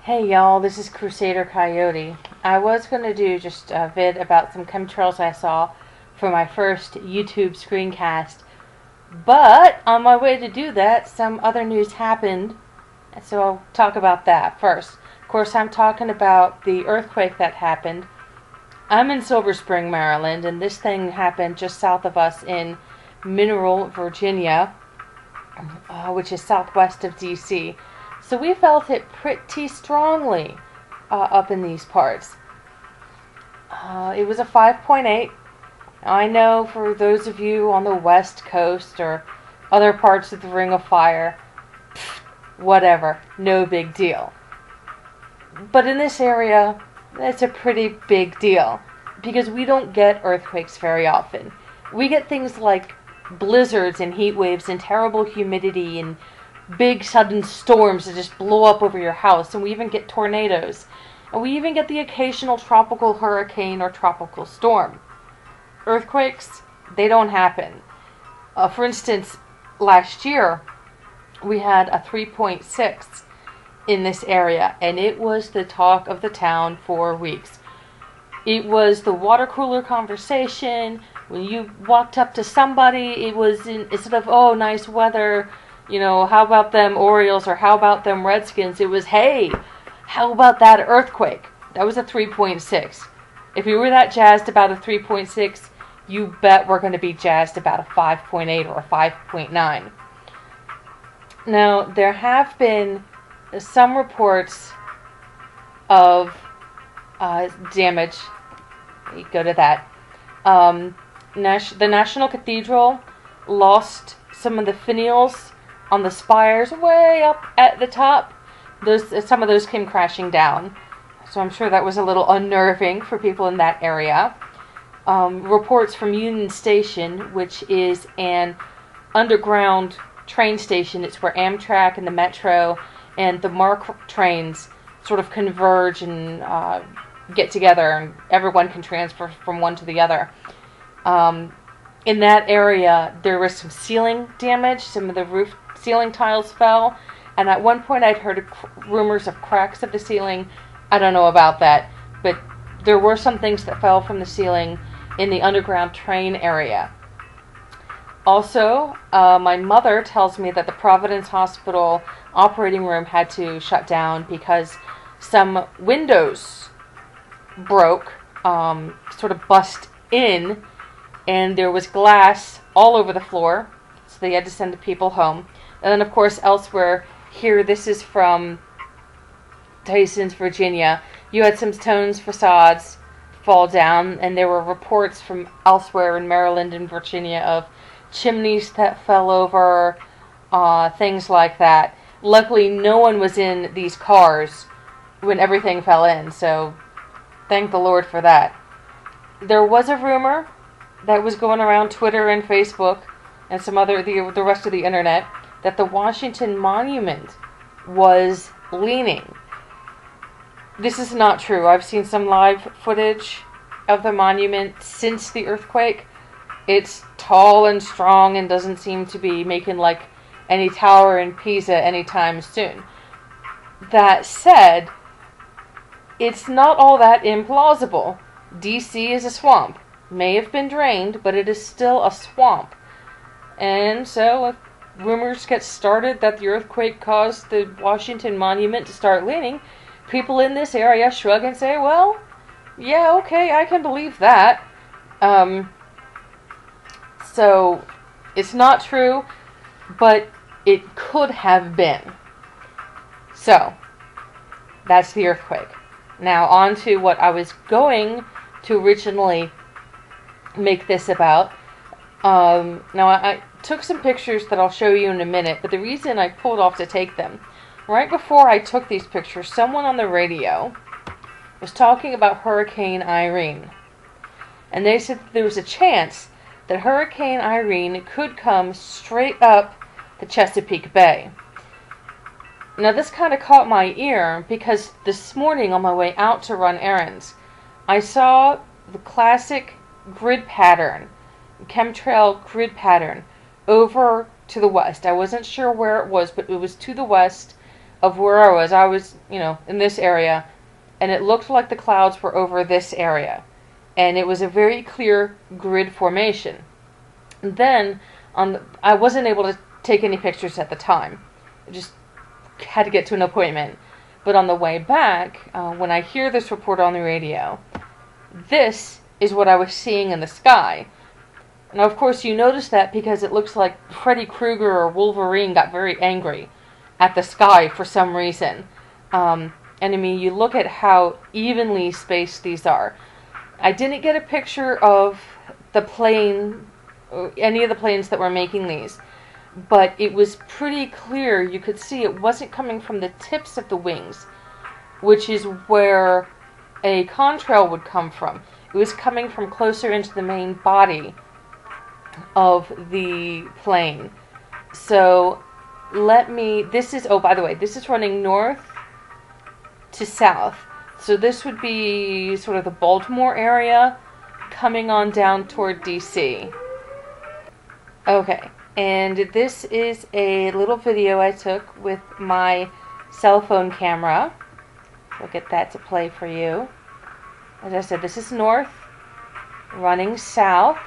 Hey y'all, this is Crusader Coyote. I was going to do just a vid about some chemtrails I saw for my first YouTube screencast, but on my way to do that, some other news happened, so I'll talk about that first. Of course, I'm talking about the earthquake that happened. I'm in Silver Spring, Maryland, and this thing happened just south of us in Mineral, Virginia, which is southwest of DC. So we felt it pretty strongly up in these parts. It was a 5.8. I know for those of you on the West Coast or other parts of the Ring of Fire, whatever, no big deal. But in this area, it's a pretty big deal because we don't get earthquakes very often. We get things like blizzards and heat waves and terrible humidity and big sudden storms that just blow up over your house, and we even get tornadoes, and we even get the occasional tropical hurricane or tropical storm. Earthquakes, they don't happen. For instance, last year we had a 3.6 in this area, and it was the talk of the town for weeks. It was the water cooler conversation. When you walked up to somebody, it was instead of, oh, nice weather, you know, how about them Orioles or how about them Redskins? It was, hey, how about that earthquake? That was a 3.6. If you were that jazzed about a 3.6, you bet we're going to be jazzed about a 5.8 or a 5.9. Now, there have been some reports of damage. You go to that. The National Cathedral lost some of the finials on the spires way up at the top. Some of those came crashing down. So I'm sure that was a little unnerving for people in that area. Reports from Union Station, which is an underground train station. It's where Amtrak and the Metro and the MARC trains sort of converge and get together, and everyone can transfer from one to the other. In that area, there was some ceiling damage. Some of the roof ceiling tiles fell, and at one point I'd heard rumors of cracks of the ceiling. I don't know about that, but there were some things that fell from the ceiling in the underground train area. Also, my mother tells me that the Providence Hospital operating room had to shut down because some windows broke, sort of bust in, and there was glass all over the floor, so they had to send the people home. And then, of course, elsewhere, here, this is from Tysons, Virginia, you had some stone facades fall down, and there were reports from elsewhere in Maryland and Virginia of chimneys that fell over, things like that. Luckily, no one was in these cars when everything fell in, so thank the Lord for that. There was a rumor that was going around Twitter and Facebook and the rest of the internet that the Washington Monument was leaning. This is not true. I've seen some live footage of the monument since the earthquake. It's tall and strong and doesn't seem to be making like any tower in Pisa anytime soon. That said, it's not all that implausible. DC is a swamp. May have been drained, but it is still a swamp. And so if rumors get started that the earthquake caused the Washington Monument to start leaning, people in this area shrug and say, well, yeah, okay, I can believe that. So it's not true, but it could have been. So that's the earthquake. Now on to what I was going to originally make this about. Now I took some pictures that I'll show you in a minute, but the reason I pulled off to take them, right before I took these pictures, someone on the radio was talking about Hurricane Irene. And they said that there was a chance that Hurricane Irene could come straight up the Chesapeake Bay. Now this kind of caught my ear because this morning on my way out to run errands, I saw the classic grid pattern, chemtrail grid pattern, over to the west. I wasn't sure where it was, but it was to the west of where I was. I was, in this area, and it looked like the clouds were over this area. And it was a very clear grid formation. And then, I wasn't able to take any pictures at the time. I just had to get to an appointment. But on the way back, when I hear this report on the radio, this is what I was seeing in the sky. Now, of course, you notice that because it looks like Freddy Krueger or Wolverine got very angry at the sky for some reason. And I mean, you look at how evenly spaced these are. I didn't get a picture of the plane, any of the planes that were making these, but it was pretty clear. You could see it wasn't coming from the tips of the wings, which is where a contrail would come from. It was coming from closer into the main body of the plane. So by the way, this is running north to south. So this would be sort of the Baltimore area coming on down toward DC. Okay, and this is a little video I took with my cell phone camera. We'll get that to play for you. As I said, this is north, running south.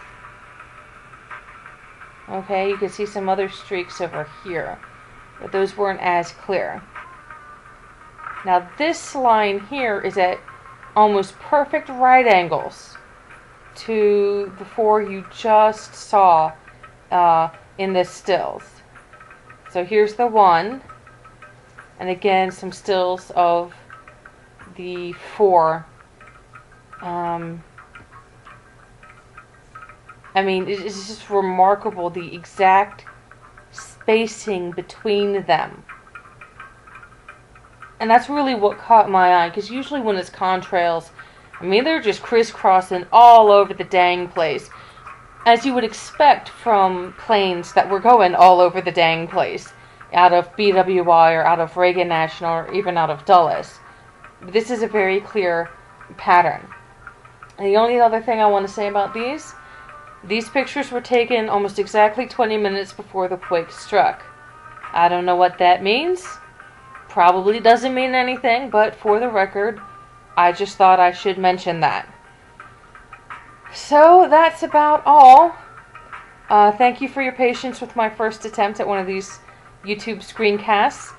Okay, you can see some other streaks over here, but those weren't as clear. Now this line here is at almost perfect right angles to the four you just saw in the stills. So here's the one, and again some stills of the four. I mean, it's just remarkable, the exact spacing between them. And that's really what caught my eye, because usually when it's contrails, I mean, they're just crisscrossing all over the dang place, as you would expect from planes that were going all over the dang place, out of BWI or out of Reagan National or even out of Dulles. This is a very clear pattern. And the only other thing I want to say about these pictures were taken almost exactly 20 minutes before the quake struck. I don't know what that means. Probably doesn't mean anything, but for the record, I just thought I should mention that. So that's about all. Thank you for your patience with my first attempt at one of these YouTube screencasts.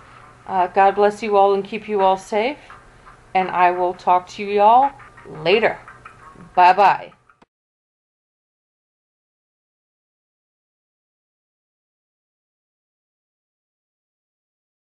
God bless you all and keep you all safe. And I will talk to you all later. Bye-bye.